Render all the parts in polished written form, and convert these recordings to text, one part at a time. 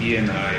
ENI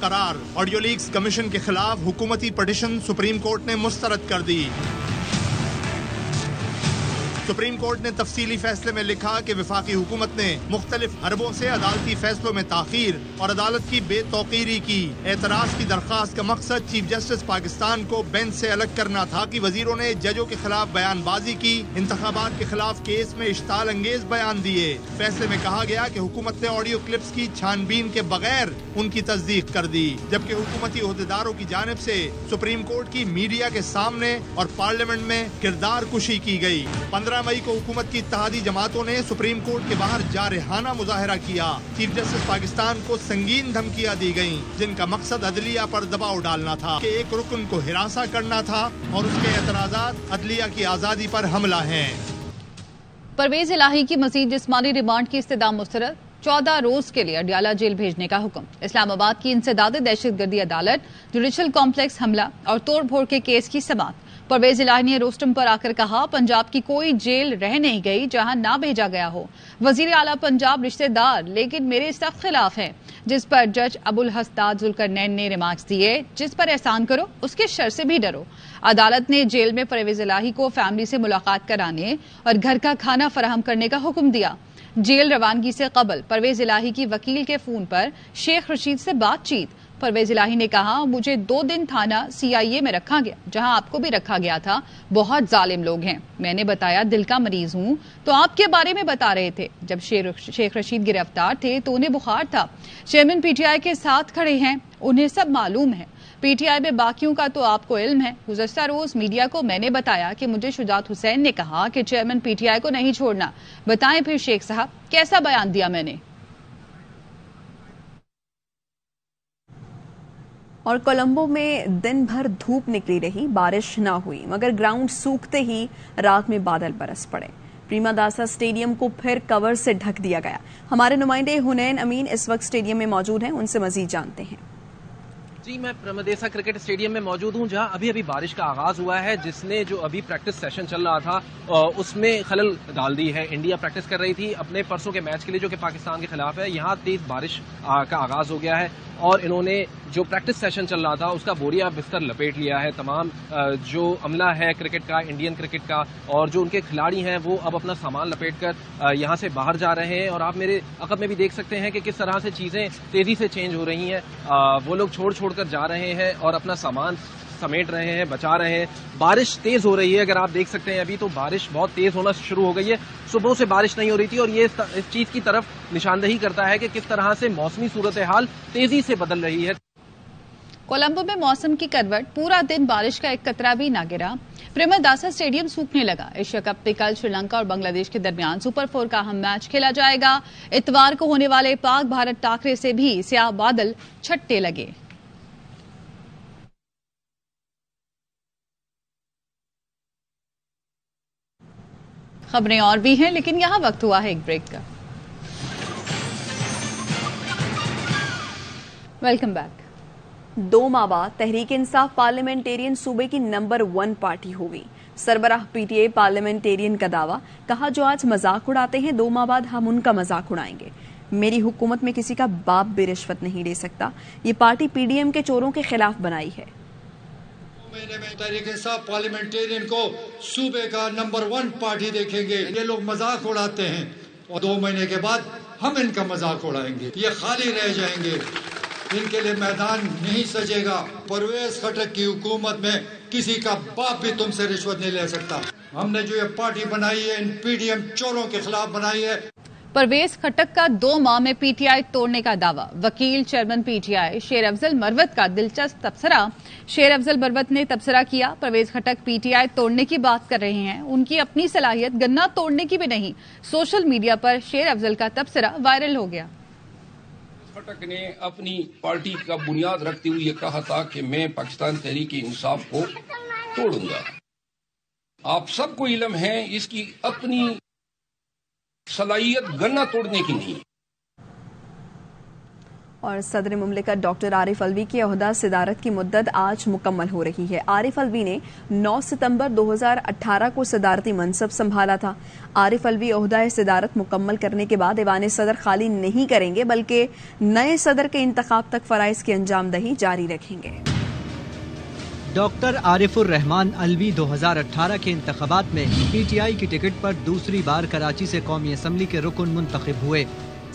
قرار. Audio leaks commission کے خلاف حکومتی پٹیشن سپریم کورٹ نے مسترد کر دی. سپریم کورٹ نے تفصیلی فیصلے میں لکھا کہ وفاقی حکومت نے مختلف حربوں سے عدالتی فیصلوں میں تاخیر اور عدالت کی بے توقیری کی. اعتراض کی درخواست کا مقصد چیف جسٹس پاکستان کو بینچ سے الگ کرنا تھا کہ وزیروں نے ججوں کے خلاف بیان بازی کی، انتخابات کے خلاف کیس میں اشتعال انگیز بیان دیے. فیصلے میں کہا گیا کہ حکومت نے آڈیو کلپس کی چھان بین کے بغیر ان کی تصدیق کر دی، جبکہ حکومتی عہدیداروں کی جانب سے سپریم کورٹ کی میڈیا کے سامنے اور پارلیمنٹ میں کردار کشی کی گئی. 15 مئی کو حکومت کی اتحادی جماعتوں نے سپریم کورٹ کے باہر جارحانہ مظاہرہ کیا. چیف جسٹس پاکستان کو سنگین دھمکیاں دی گئیں جن کا مقصد عدلیہ پر دباؤ ڈالنا تھا کہ ایک رکن کو ہراساں کرنا تھا اور اس کے اعتراضات عدلیہ کی آزادی پر حملہ ہیں. پرویز الہی کی مزید جسمانی ریمانڈ کی استدعا مسترد. 14 روز کے لیے اڈیالہ جیل بھیجنے کا حکم. اسلام آباد کی انسداد دہشت گردی عدالت جوڈیشل کمپلیکس حملہ اور توڑ پھوڑ کے کیس کی سماعت. پرویز الہی نے روسٹم پر آ کر کہا پنجاب کی کوئی جیل رہ نہیں گئی جہاں نہ بھیجا گیا ہو. وزیر اعلیٰ پنجاب رشتہ دار لیکن میرے سخت خلاف ہیں، جس پر جج ابوالحسنات ذوالقرنین نے ریمارکس دیے. جس پر احسان کرو اس کے شر سے بھی ڈرو. عدالت نے جیل میں پرویز الہی کو فیملی سے ملاقات کرانے اور گھر کا کھانا فراہم کرنے کا حکم دیا. جیل روانگی سے قبل پرویز الہی کی وکیل کے فون پر شیخ رشید سے بات چیت. پرویز الہی نے کہا مجھے 2 دن تھانہ CIA میں رکھا گیا جہاں آپ کو بھی رکھا گیا تھا. بہت ظالم لوگ ہیں. میں نے بتایا دل کا مریض ہوں تو آپ کے بارے میں بتا رہے تھے. جب شیخ رشید گرفتار تھے تو انہیں بخار تھا. چیئرمین PTI کے ساتھ کھڑے ہیں، انہیں سب معلوم ہے. PTI میں باقیوں کا تو آپ کو علم ہے. گزشتہ روز میڈیا کو میں نے بتایا کہ مجھے شجاعت حسین نے کہا کہ چیئرمین PTI کو نہیں چھوڑنا. بتائیں پھر شیخ صاحب کیسا بیان دیا میں نے. اور کولمبو میں دن بھر دھوپ نکلی رہی، بارش نہ ہوئی مگر گراؤنڈ سوکھتے ہی رات میں بادل برس پڑے. پریماداسا اسٹیڈیم کو پھر کور سے ڈھک دیا گیا. ہمارے نمائندے حنین امین اس وقت اسٹیڈیم میں موجود ہیں، ان سے مزید جانتے ہیں. جی میں پریماداسا کرکٹ اسٹیڈیم میں موجود ہوں جہاں ابھی بارش کا آغاز ہوا ہے، جس نے جو ابھی پریکٹس سیشن چل رہا تھا اس میں خلل ڈال دی ہے. انڈیا پریکٹس کر رہی تھی اپنے پرسوں کے میچ کے لیے جو کہ پاکستان کے خلاف ہے. یہاں تیز بارش کا آغاز ہو گیا ہے اور انہوں نے جو پریکٹس سیشن چل رہا تھا اس کا بوریا بستر لپیٹ لیا ہے. تمام جو عملہ ہے کرکٹ کا، انڈین کرکٹ کا، اور جو ان کے کھلاڑی ہیں وہ اب اپنا سامان لپیٹ کر یہاں سے باہر جا رہے ہیں. اور آپ میرے عقب میں بھی دیکھ سکتے ہیں کہ کس طرح سے چیزیں تیزی سے چینج ہو رہی ہیں. وہ لوگ چھوڑ کر جا رہے ہیں اور اپنا سامان سمیٹ رہے ہیں، بچا رہے ہیں. بارش تیز ہو رہی ہے، اگر آپ دیکھ سکتے ہیں ابھی تو بارش بہت تیز ہونا شروع ہو گئی ہے. صبح سے بارش نہیں ہو رہی تھی اور یہ اس چیز کی طرف نشاندہی کرتا ہے کہ کس طرح سے موسمی صورتحال تیزی سے بدل رہی ہے. کولمبو میں موسم کی کروٹ، پورا دن بارش کا ایک قطرہ بھی نہ گرا. پریماداسا اسٹیڈیم سوکھنے لگا. ایشیا کپ میں کل سری لنکا اور بنگلہ دیش کے درمیان سپر 4 کا اہم میچ کھیلا جائے گا. اتوار کو ہونے والے پاک بھارت ٹاکرے سے بھی سیاہ بادل چھٹنے لگے. خبریں اور بھی ہیں لیکن یہاں وقت ہوا ہے ایک بریک کا. Welcome back. 2 ماہ بعد تحریک انصاف پارلیمنٹیرین صوبے کی نمبر 1 پارٹی ہوگی. سربراہ PTA پارلیمنٹیرین کا دعویٰ، کہا جو آج مذاق اڑاتے ہیں 2 ماہ بعد ہم ان کا مذاق اڑائیں گے. میری حکومت میں کسی کا باپ بھی رشوت نہیں لے سکتا. یہ پارٹی PDM کے چوروں کے خلاف بنائی ہے. مہینے میں تحریک انصاف پارلیمنٹیرین کو صوبے کا نمبر 1 پارٹی دیکھیں گے. یہ لوگ مذاق اڑاتے ہیں اور 2 مہینے کے بعد ہم ان کا مذاق اڑائیں گے. یہ خالی رہ جائیں گے، ان کے لیے میدان نہیں سجے گا. پرویز خٹک کی حکومت میں کسی کا باپ بھی تم سے رشوت نہیں لے سکتا. ہم نے جو یہ پارٹی بنائی ہے ان PDM چوروں کے خلاف بنائی ہے. پرویز خٹک کا 2 ماہ میں PTI توڑنے کا دعویٰ. وکیل چیئرمین PTI شیر افضل مروت کا دلچسپ تبصرہ. شیر افضل مروت نے تبصرہ کیا پرویز خٹک PTI توڑنے کی بات کر رہے ہیں، ان کی اپنی صلاحیت گنا توڑنے کی بھی نہیں. سوشل میڈیا پر شیر افضل کا تبصرہ وائرل ہو گیا. خٹک نے اپنی پارٹی کا بنیاد رکھتے ہوئے یہ کہا تھا کہ میں پاکستان تحریک انصاف کو توڑوں گا. آپ سب کو علم ہے اس کی اپنی صلاحیت گنا توڑنے کی نہیں. اور صدر مملکت ڈاکٹر عارف الوی کی عہدہ صدارت کی مدت آج مکمل ہو رہی ہے۔ عارف الوی نے 9 ستمبر 2018 کو صدارتی منصب سنبھالا تھا۔ عارف الوی عہدہ صدارت مکمل کرنے کے بعد ایوان صدر خالی نہیں کریں گے بلکہ نئے صدر کے انتخاب تک فرائض کی انجام دہی جاری رکھیں گے۔ ڈاکٹر عارف الرحمان الوی 2018 کے انتخابات میں پی ٹی آئی کی ٹکٹ پر دوسری بار کراچی سے قومی اسمبلی کے رکن منتخب ہوئے۔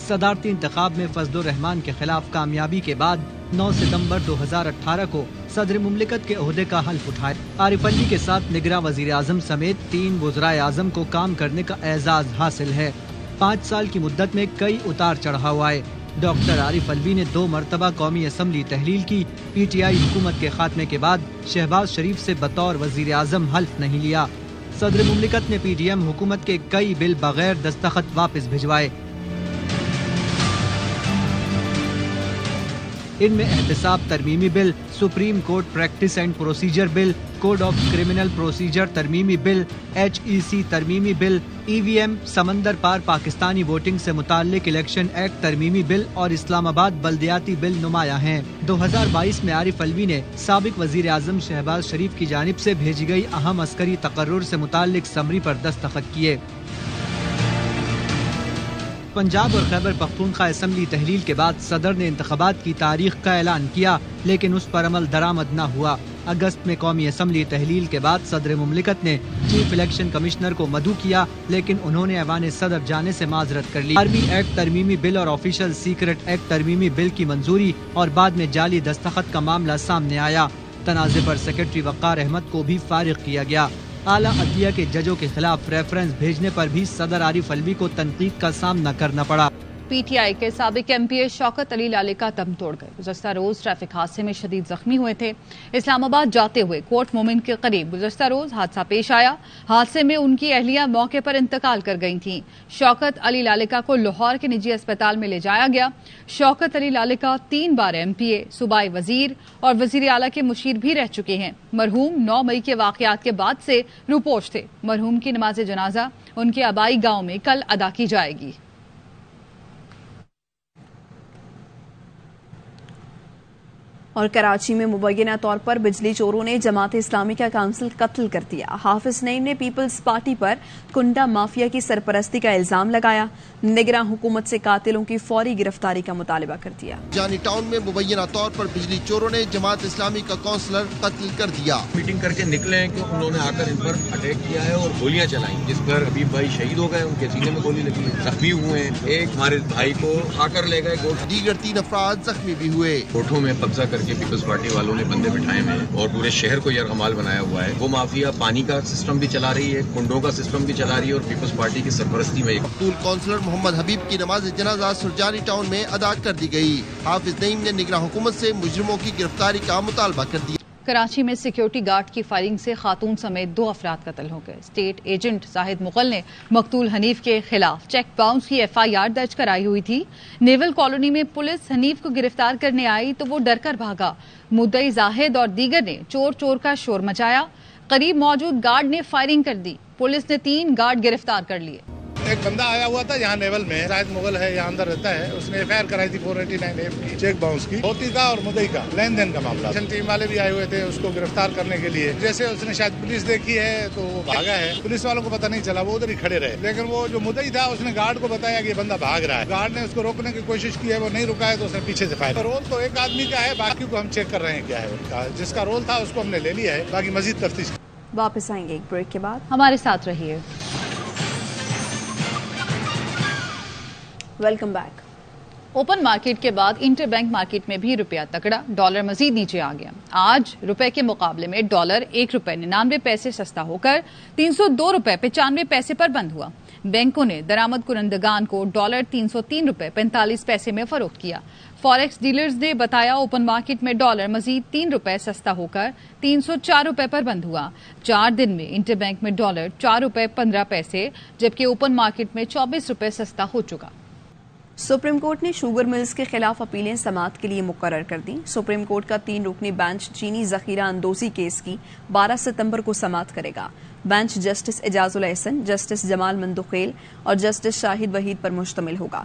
صدارتی انتخاب میں فضل الرحمان کے خلاف کامیابی کے بعد 9 ستمبر 2018 کو صدر مملکت کے عہدے کا حلف اٹھایا۔ عارف الوی کے ساتھ نگراں وزیر اعظم سمیت 3 وزرائے اعظم کو کام کرنے کا اعزاز حاصل ہے۔ 5 سال کی مدت میں کئی اتار چڑھاؤ آئے۔ ڈاکٹر عارف الوی نے 2 مرتبہ قومی اسمبلی تحلیل کی۔ پی ٹی آئی حکومت کے خاتمے کے بعد شہباز شریف سے بطور وزیر اعظم حلف نہیں لیا۔ صدر مملکت نے پی ڈی ایم حکومت کے کئی بل بغیر دستخط واپس بھجوائے۔ ان میں احتساب ترمیمی bill, supreme court practice and procedure bill, code of criminal procedure ترمیمی بل، ایچ ای سی ترمیمی بل، ای وی ایم، سمندر پار پاکستانی ووٹنگ سے متعلق الیکشن ایکٹ ترمیمی بل اور اسلام آباد بلدیاتی بل نمایاں ہیں۔ 2022 میں عارف الوی نے سابق وزیر اعظم شہباز شریف کی جانب سے بھیجی گئی اہم عسکری تقرر سے متعلق سمری پر دستخط کیے۔ پنجاب اور خیبر پختونخوا اسمبلی تحلیل کے بعد صدر نے انتخابات کی تاریخ کا اعلان کیا لیکن اس پر عمل درآمد نہ ہوا۔ اگست میں قومی اسمبلی تحلیل کے بعد صدر مملکت نے چیف الیکشن کمشنر کو مدعو کیا لیکن انہوں نے ایوان صدر جانے سے معذرت کر لی۔ آرمی ایکٹ ترمیمی بل اور آفیشل سیکرٹ ایکٹ ترمیمی بل کی منظوری اور بعد میں جعلی دستخط کا معاملہ سامنے آیا۔ تنازع پر سیکرٹری وقار احمد کو بھی فارغ کیا گیا۔ اعلیٰ عدلیہ کے ججوں کے خلاف ریفرنس بھیجنے پر بھی صدر عارف الوی کو تنقید کا سامنا کرنا پڑا۔ پی ٹی آئی کے سابق ایم پی اے شوکت علی لالکا دم توڑ گئے۔ گزشتہ روز ٹریفک حادثے میں شدید زخمی ہوئے تھے۔ اسلام آباد جاتے ہوئے کوٹ مومن کے قریب گزشتہ روز حادثہ پیش آیا۔ حادثے میں ان کی اہلیہ موقع پر انتقال کر گئی تھیں۔ شوکت علی لالکا کو لاہور کے نجی اسپتال میں لے جایا گیا۔ شوکت علی لالکا 3 بار ایم پی اے، صوبائی وزیر اور وزیر اعلیٰ کے مشیر بھی رہ چکے ہیں۔ مرحوم 9 مئی کے واقعات کے بعد سے روپوش تھے۔ مرحوم کی نماز جنازہ ان کے آبائی گاؤں میں کل ادا کی جائے گی۔ اور کراچی میں مبینہ طور پر بجلی چوروں نے جماعت اسلامی کا کونسل قتل کر دیا۔ حافظ نعیم نے پیپلز پارٹی پر کنڈا مافیا کی سرپرستی کا الزام لگایا۔ نگراں حکومت سے قاتلوں کی فوری گرفتاری کا مطالبہ کر دیا۔ جانی ٹاؤن میں مبینہ طور پر بجلی چوروں نے جماعت اسلامی کا کونسلر قتل کر دیا۔ میٹنگ کر کے نکلے ہیں کہ انہوں نے آ کر ان پر اٹیک کیا ہے اور گولیاں چلائیں، جس پر حبیب بھائی شہید ہو گئے، ان کے سینے میں گولی لگی ہے، زخمی ہوئے ہیں۔ ایک ہمارے بھائی کو اٹھا کر لے گئے گوٹ، دیگر 3 افراد زخمی بھی ہوئے۔ کوٹھوں میں قبضہ کر کے پیپلز پارٹی والوں نے بندے بٹھائے ہیں اور پورے شہر کو یرغمال بنایا ہوا ہے۔ وہ مافیا پانی کا سسٹم بھی چلا رہی ہے، کنڈوں کا سسٹم بھی چلا رہی ہے اور پیپلز پارٹی کی سرپرستی میں مقتول کونسلر محمد حبیب کی نماز جنازہ سرجانی ٹاؤن میں ادا کر دی گئی۔ حافظ نعیم نے نگراں حکومت سے مجرموں کی گرفتاری کا مطالبہ کر دیا۔ کراچی میں سیکیورٹی گارڈ کی فائرنگ سے خاتون سمیت 2 افراد قتل ہو گئے۔ اسٹیٹ ایجنٹ زاہد مغل نے مقتول حنیف کے خلاف چیک باؤنس کی ایف آئی آر درج کرائی ہوئی تھی۔ نیول کالونی میں پولیس حنیف کو گرفتار کرنے آئی تو وہ ڈر کر بھاگا۔ مدعی زاہد اور دیگر نے چور چور کا شور مچایا۔ قریب موجود گارڈ نے فائرنگ کر دی۔ پولیس نے 3 گارڈ گرفتار کر لیے۔ ایک بندہ آیا ہوا تھا یہاں نیول میں، زاہد مغل ہے، یہاں اندر رہتا ہے، اس نے ایف آئی آر کرائی تھی 489 کی چیک باؤنس کی، ہوتی کا اور مدعی کا لین دین کا معاملہ۔ ٹیم والے بھی آئے ہوئے تھے اس کو گرفتار کرنے کے لیے۔ جیسے اس نے شاید پولیس دیکھی ہے تو وہ بھاگا ہے، پولیس والوں کو پتہ نہیں چلا، وہ ادھر ہی کھڑے رہے، لیکن وہ جو مدعی تھا اس نے گارڈ کو بتایا کہ یہ بندہ بھاگ رہا ہے۔ گارڈ نے اس کو روکنے کی کوشش کی ہے، وہ نہیں رکا ہے تو اس نے پیچھے سے فائر۔ رول تو ایک آدمی کا ہے، باقی کو ہم چیک کر رہے ہیں کیا ہے ان کا۔ جس کا رول تھا اس کو ہم نے لے لیا ہے، باقی مزید تفتیش۔ واپس آئیں گے ایک بریک کے بعد، ہمارے ساتھ رہیے۔ Welcome back. اوپن مارکیٹ کے بعد انٹر بینک مارکیٹ میں بھی روپیہ تکڑا، ڈالر مزید نیچے آ گیا۔ آج روپے کے مقابلے میں ڈالر 1 روپے 99 پیسے سستا ہو کر 302 روپے 95 پیسے پر بند ہوا۔ بینکوں نے درآمد کنندگان کو ڈالر 303 روپے 45 پیسے میں فروخت کیا۔ فوریکس ڈیلرز نے بتایا اوپن مارکیٹ میں ڈالر مزید 3 روپے سستا ہو کر 304 روپے پر بند ہوا۔ 4 دن میں انٹر بینک میں ڈالر 4 روپے 15 پیسے جبکہ اوپن مارکیٹ میں 24 روپے سستا ہو چکا۔ سپریم کورٹ نے شوگر ملز کے خلاف اپیلیں سماعت کے لیے مقرر کر دیں۔ سپریم کورٹ کا 3 رکنی بینچ چینی ذخیرہ اندوزی کیس کی 12 ستمبر کو سماعت کرے گا۔ Bench justice Ijaz ul Ahsan, justice جمال مندوخیل اور جسٹس شاہد وحید پر مشتمل ہوگا۔